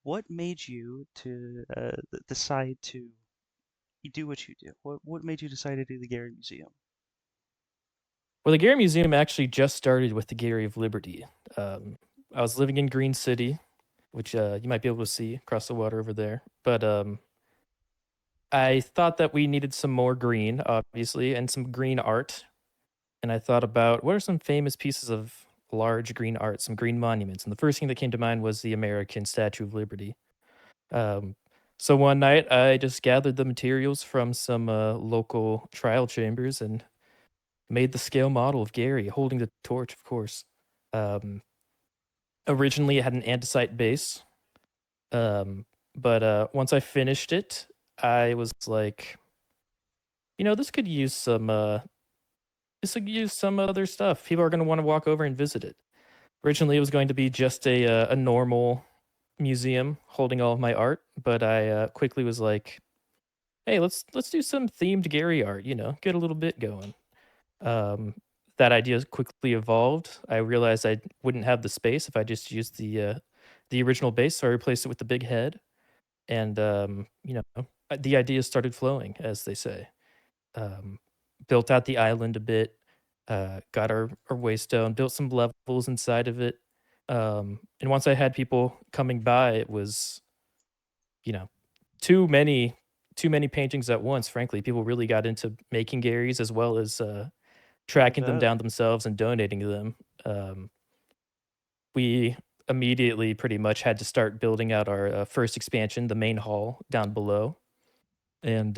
what made you to decide to do what you do? What made you decide to do the Garry Museum? Well, the Garry Museum actually just started with the Garry of Liberty. Um, I was living in Green City, which you might be able to see across the water over there. But I thought that we needed some more green, obviously, and some green art. And I thought about what are some famous pieces of large green art, some green monuments. And the first thing that came to mind was the American Statue of Liberty. Um, so one night I just gathered the materials from some local trial chambers and made the scale model of Gary holding the torch, of course. Um, Originally, it had an andesite base, but once I finished it, I was like, this could use some other stuff. People are going to want to walk over and visit it. Originally, it was going to be just a normal museum holding all of my art, but I quickly was like, hey, let's do some themed Gary art. Get a little bit going. Um, that idea quickly evolved. I realized I wouldn't have the space if I just used the original base, so I replaced it with the big head, and the ideas started flowing, as they say. Um, Built out the island a bit, got our waystone, built some levels inside of it, and once I had people coming by, it was you know too many paintings at once. Frankly, people really got into making Garys as well as I tracking them bet. down themselves and donating to them. We immediately pretty much had to start building out our first expansion, the main hall down below. And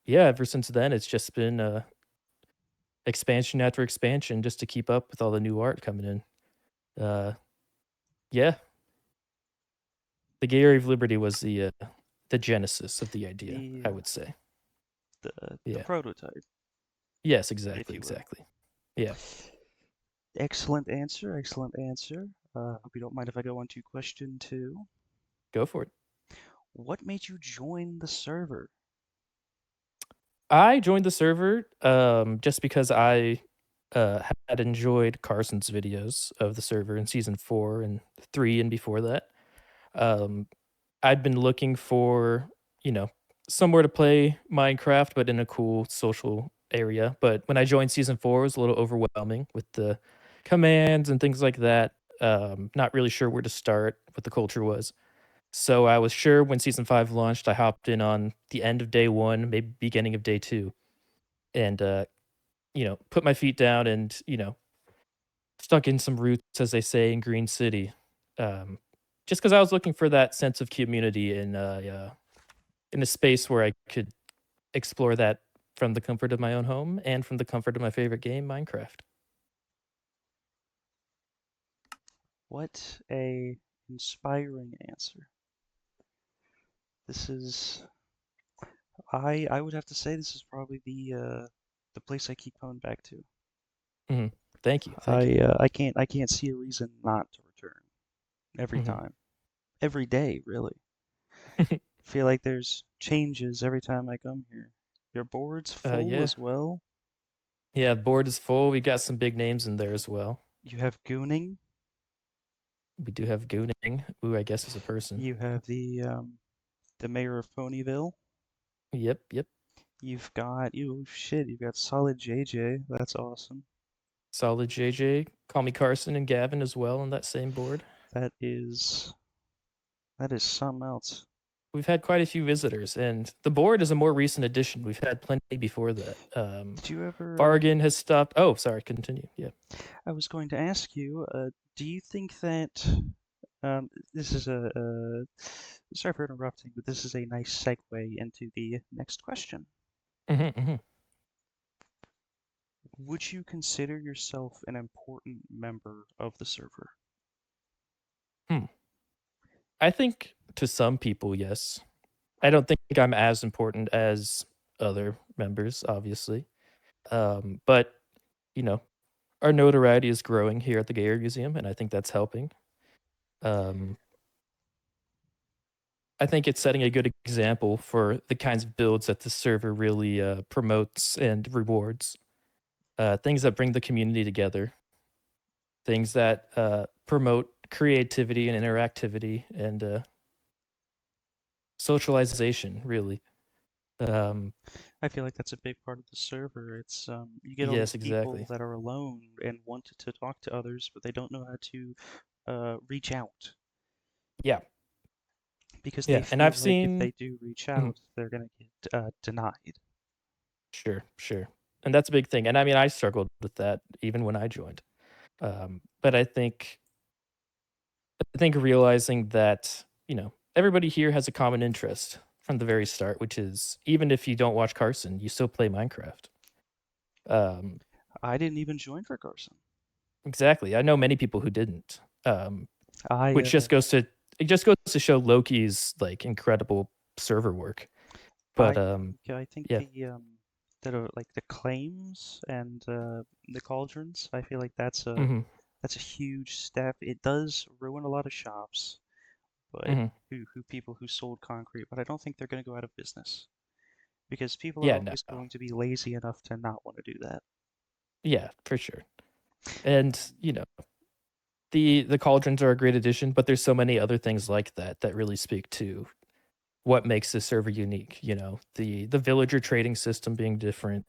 yeah, ever since then, it's just been expansion after expansion just to keep up with all the new art coming in. Yeah, the Gallery of Liberty was the genesis of the idea, The I would say. the Yeah. prototype, Yes, if exactly, you will. exactly. Yeah. Excellent answer. Excellent answer. Hope you don't mind if I go on to question two. Go for it. What made you join the server? I joined the server, just because I, had enjoyed Carson's videos of the server in season 4 and 3 and before that. Um, I'd been looking for, you know, somewhere to play Minecraft, but in a cool social area, but when I joined season 4, it was a little overwhelming with the commands and things like that. Not really sure where to start, what the culture was. So I was sure when season 5 launched, I hopped in on the end of day 1, maybe beginning of day 2, and, put my feet down and, stuck in some roots, as they say, in Green City. Um, just because I was looking for that sense of community in a space where I could explore that from the comfort of my own home and from the comfort of my favorite game, Minecraft. What a inspiring answer. This is I would have to say this is probably the place I keep coming back to. Mhm. Thank you, thank you. I can't see a reason not to return every Mhm. time. Every day, really. Feel like there's changes every time I come here. Your board's full Yeah. as well. Yeah, board is full, we got some big names in there as well. You have gooning. We do have Gooning, who I guess is a person. You have the mayor of Ponyville. Yep, yep. You've got solid JJ. That's awesome. Solid JJ, Call Me Carson and Gavin as well on that same board. That is that is something else. We've had quite a few visitors, and the board is a more recent addition. We've had plenty before that. Did you ever Bargain has stopped. Oh, sorry, continue. Yeah. I was going to ask you, do you think that this is sorry for interrupting, but this is a nice segue into the next question. Mhm, mhm. Would you consider yourself an important member of the server? Hmm. I think to some people, yes. I don't think I'm as important as other members, obviously. But, you know, our notoriety is growing here at the Gayer Museum, and I think that's helping. Um, I think it's setting a good example for the kinds of builds that the server really promotes and rewards. Things that bring the community together, things that promote creativity and interactivity, and socialization, really. Um, I feel like that's a big part of the server. It's you get all yes, these exactly. people that are alone and want to talk to others, but they don't know how to reach out Yeah, because they yeah, and I've feel like if seen. they do reach Mhm. out, they're gonna get denied. Sure, sure. And that's a big thing. And I mean, I struggled with that even when I joined. But I think realizing that, everybody here has a common interest from the very start, which is even if you don't watch Carson, you still play Minecraft. Um, I didn't even join for Carson. exactly. I know many people who didn't. I Which just goes to it just goes to show Loki's like incredible server work. But I think yeah. the that are like the claims and the cauldrons. I feel like Mhm. that's a huge step. It does ruin a lot of shops, but Mhm. who people who sold concrete, but I don't think they're going to go out of business because people are Yeah, no. always going to be lazy enough to not want to do that. Yeah, for sure. And, the cauldrons are a great addition, but there's so many other things like that that really speak to what makes this server unique, the villager trading system being different,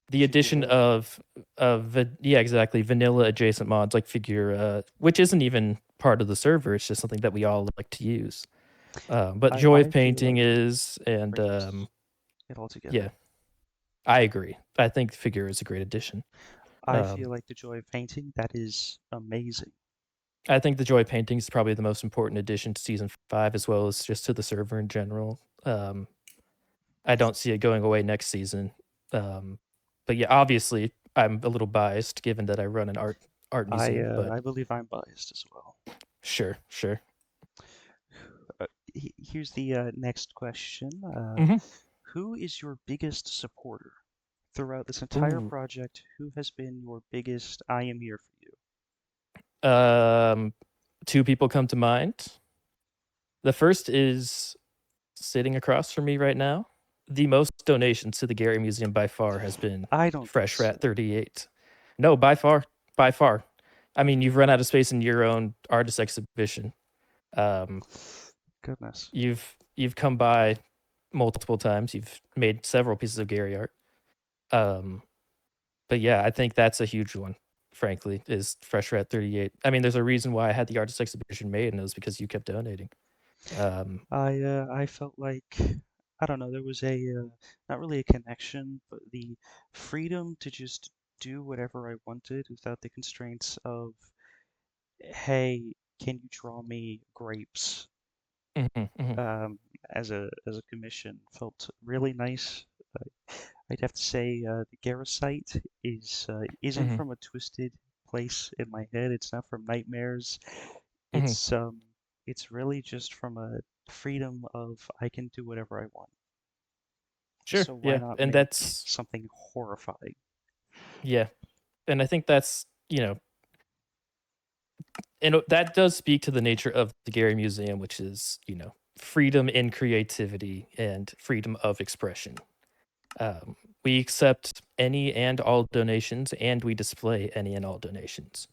the addition Figura. yeah, exactly, vanilla adjacent mods like Figura, which isn't even part of the server, it's just something that we all like to use. But Joy of I feel Painting like is, and breaks it all yeah, together. I agree. I think Figura is a great addition. I Um, feel like the joy of painting, that is amazing. I think the Joy of Painting is probably the most important addition to season 5, as well as just to the server in general. I don't see it going away next season. Um, but yeah, obviously, I'm a little biased given that I run an art museum. But I believe I'm biased as well. sure, sure. Here's the next question. Hmm. Who is your biggest supporter throughout this entire Ooh. project? Who has been your biggest I am here for you? Um, Two people come to mind. The first is sitting across from me right now. The most donations to the Garry Museum by far has been I don't think Fresh so. Rat 38. No, by far, by far. I mean, you've run out of space in your own artist exhibition. Um, Goodness. you've come by multiple times. You've made several pieces of Gary art. Um, but yeah, I think that's a huge one. Frankly, is Fresh Rat 38. I mean, there's a reason why I had the artist exhibition made, and it was because you kept donating. Um, I felt like I don't know, there was a not really a connection, but the freedom to just do whatever I wanted without the constraints of, hey, can you draw me grapes? mhm, mhm, Um, as a commission felt really nice. I'd have to say the Garricite isn't mhm, from a twisted place in my head. It's not from nightmares. mhm. It's really just from a freedom of I can do whatever I want. Sure, So why yeah, not and make that's something horrifying? yeah, and I think that's and that does speak to the nature of the Gary Museum, which is freedom in creativity and freedom of expression. Um, we accept any and all donations, and we display any and all donations.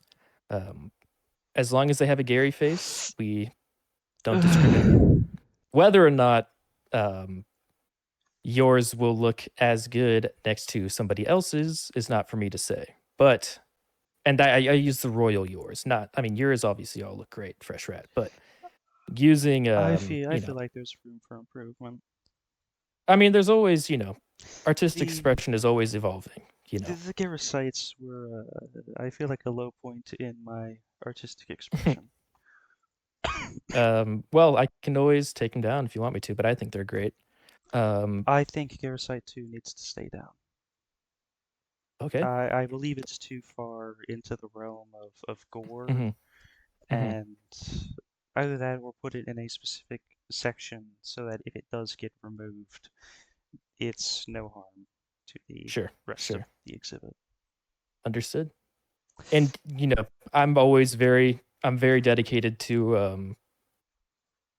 Um, as long as they have a Gary face, we don't discriminate. Whether or not um, yours will look as good next to somebody else's is not for me to say. But and I use the royal yours, not. I mean, yours obviously all look great, fresh rat. But using I feel like there's room for improvement. I mean, there's always artistic The expression is always evolving. the Garricites were I feel like a low point in my artistic expression. Well, I can always take them down if you want me to, but I think they're great. Um, I think Garricite 2 needs to stay down. okay. I believe it's too far into the realm of gore, Hmm. Hmm. and either that or put it in a specific section so that if it does get removed, it's no harm to the Sure, rest of sure, the exhibit. understood. And I'm very dedicated to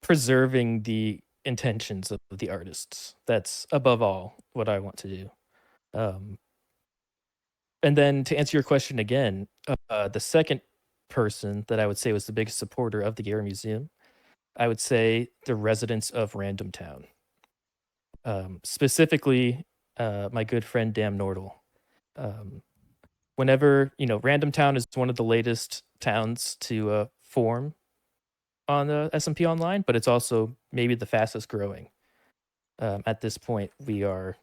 preserving the intentions of the artists. That's above all what I want to do. Um, and then to answer your question again, the second person that I would say was the biggest supporter of the Gary Museum I would say the residents of Random Town. Specifically, my good friend Dan Nordel. Um, Whenever Random Town is one of the latest towns to form on the SMP Online, but it's also maybe the fastest growing. At this point, we are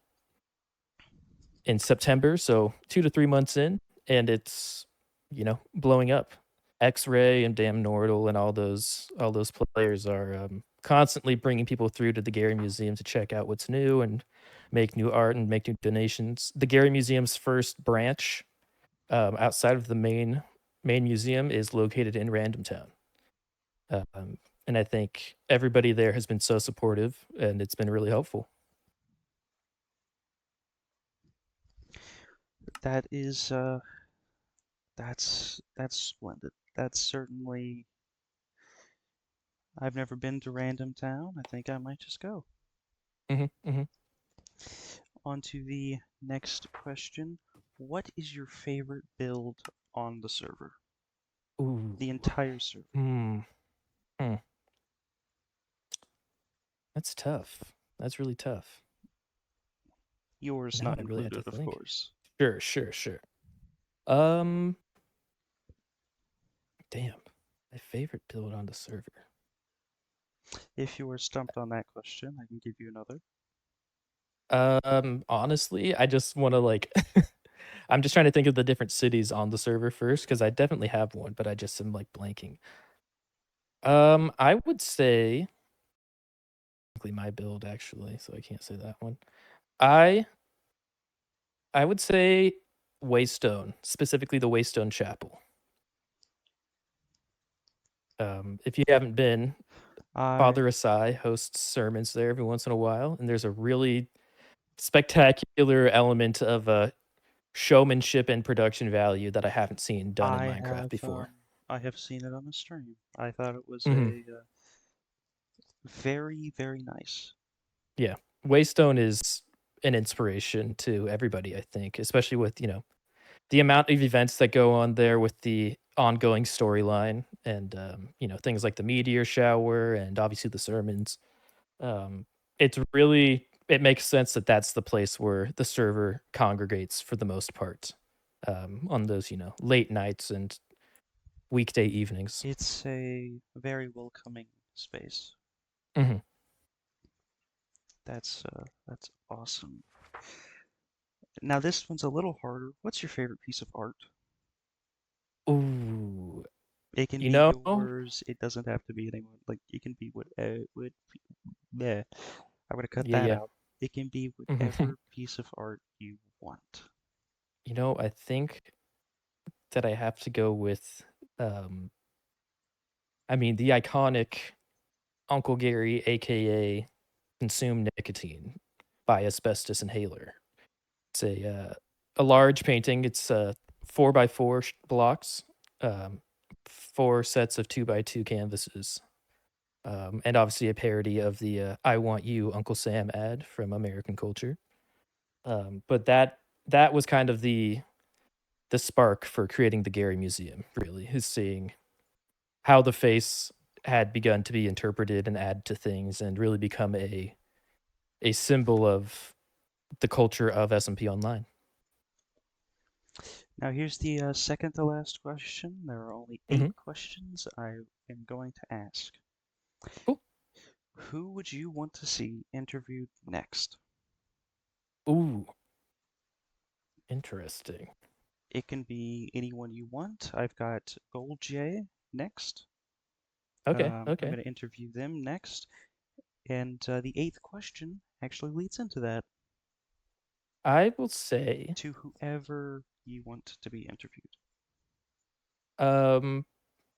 in September, so 2 to 3 months in, and it's blowing up. X-Ray and Damn Nordle and all those players are constantly bringing people through to the Gary Museum to check out what's new and make new art and make new donations. The Gary Museum's first branch outside of the main museum is located in Random Town. And I think everybody there has been so supportive, and it's been really helpful. That is that's splendid. That's certainly I've never been to Random Town. I think I might just go. Mhm, mhm. On to the next question. What is your favorite build on the server? Ooh. The entire server. Hmm. Hmm. That's tough. That's really tough. Yours Now not I really have to included, of think. course. Sure, sure, sure. Um, damn. My favorite build on the server. If you are stumped on that question, I can give you another. Honestly, I just want to like I'm just trying to think of the different cities on the server first because I definitely have one, but I just am like blanking. I would say technically my build actually, so I can't say that one. I I would say Waystone, specifically the Waystone Chapel. If you haven't been, I Father Asai hosts sermons there every once in a while, and there's a really spectacular element of showmanship and production value that I haven't seen done in I Minecraft have before. I have seen it on the stream. I thought it was Mhm. a very very nice. Yeah. Waystone is an inspiration to everybody, I think, especially with, the amount of events that go on there with the ongoing storyline and, things like the meteor shower and obviously the sermons. Um, it makes sense that that's the place where the server congregates for the most part, on those, late nights and weekday evenings. It's a very welcoming space. Mhm. That's awesome. Now this one's a little harder. What's your favorite piece of art? Ooh, It can you be know yours. It doesn't have to be anyone. Like it can be what yeah. I'm gonna cut Yeah, that yeah. out. It can be Mhm. whatever piece of art you want. I think that I have to go with, um, the iconic Uncle Gary, AKA Consume Nicotine by Asbestos Inhaler. It's a large painting. It's 4 by 4 blocks, um, 4 sets of 2 by 2 canvases, and obviously a parody of the "I Want You, Uncle Sam" ad from American Culture. But that was kind of the spark for creating the Gary Museum. Really, is seeing how the face had begun to be interpreted and add to things, and really become a symbol of the culture of SMP Online. Now here's the second to last question. There are only Mhm. 8 questions I am going to ask. Cool. Who would you want to see interviewed next? Ooh, interesting. It can be anyone you want. I've got Gold J next. Okay, I'm okay. going to interview them next. And the eighth question actually leads into that I will say, to whoever you want to be interviewed. um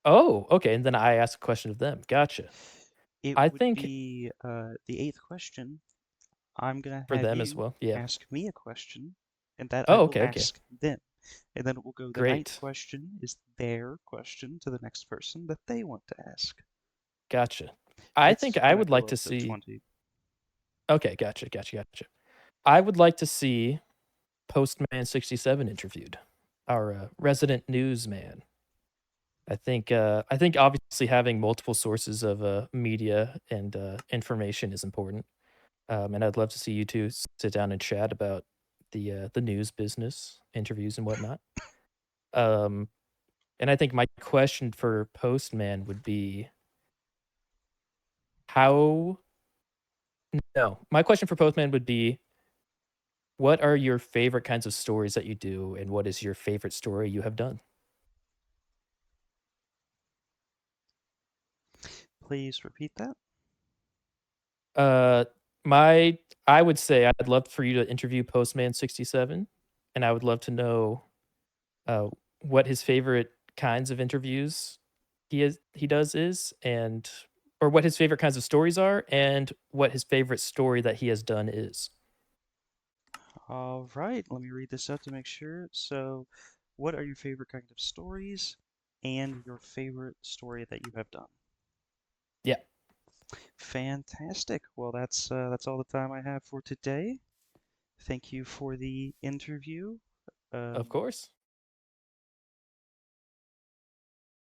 oh, okay, and then I ask a question of them. Gotcha. It I would think be the eighth question. I'm going to for have them as you well. Yeah. ask me a question, and that I Oh, will okay, okay. ask them. And then it will go the ninth Great. question is their question to the next person that they want to ask. Gotcha. I think It's I going to would go like to up to see 20. Okay, gotcha, gotcha, gotcha. I would like to see Postman 67 interviewed, our resident newsman. I think obviously having multiple sources of media and information is important. And I'd love to see you two sit down and chat about the news business, interviews, and whatnot. Um, and I think my question for Postman would be how. No, my question for Postman would be, what are your favorite kinds of stories that you do, and what is your favorite story you have done? Please repeat that. Uh, my I would say I'd love for you to interview Postman 67, and I would love to know uh, what his favorite kinds of interviews he does is, and or what his favorite kinds of stories are, and what his favorite story that he has done is. All right, let me read this out to make sure. So, what are your favorite kind of stories and your favorite story that you have done? Yeah, Fantastic. Well, that's all the time I have for today. Thank you for the interview. of Um, course.